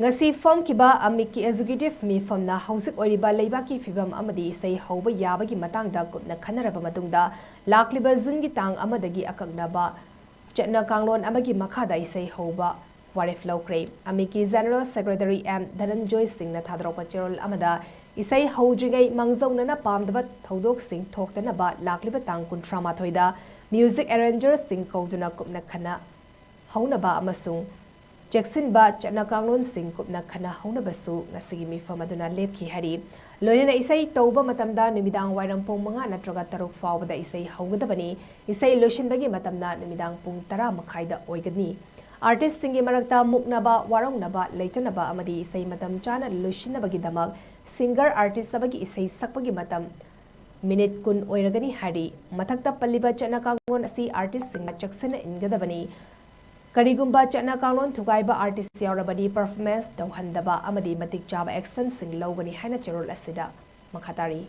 ngasi PHAMKHIBA AMMIK executive MEPHAMNA HOUJIK OIRIBA LEIBAKKI PHIBAM AMADI Ishei Houba YABAGI MATANGDA KUPNA MATUNGDA LAKLIBA Jungi Tang Dagi Akaknaba Chatna Kanglon Amagi Makhada Ishei Houba Warep Loukhre AMMIK General Secretary M Dhananjoy Singh Thadropa Cherol Amada Ishei Houdrigai Mangzaunana Pamdaba Thodok Singh Thoktanaba LAKLIBA Tang Kuntrama Thoida Music Arrangers Singh Kauduna Kupna Khana Haunaba Amasung Jackson ba Chatna Kanglon Singh Kupna Khana Haunabasu ngasigi mifam aduna lepki hari loinena Ishei tauba matamda numidang wairam pung 5 natraga 6 faubada Ishei haugadabani Ishei loshinbagi matamna numidang pung 10 makhaida oigani artist singi marakta muknaba warawnaba leitanaba amadi Ishei matam chana loshinabagi damak singer artist sabagi Ishei sakpagi matam minute kun oiragani hari mathakta palliba Chatna Kanglon asi artist singa Jackson ingadabani Karigumba Chatna Kanglon Thugaiba artist yaurabadi performance tauhandaba amadi matik chaba action sing logani haina cherol asida makhatari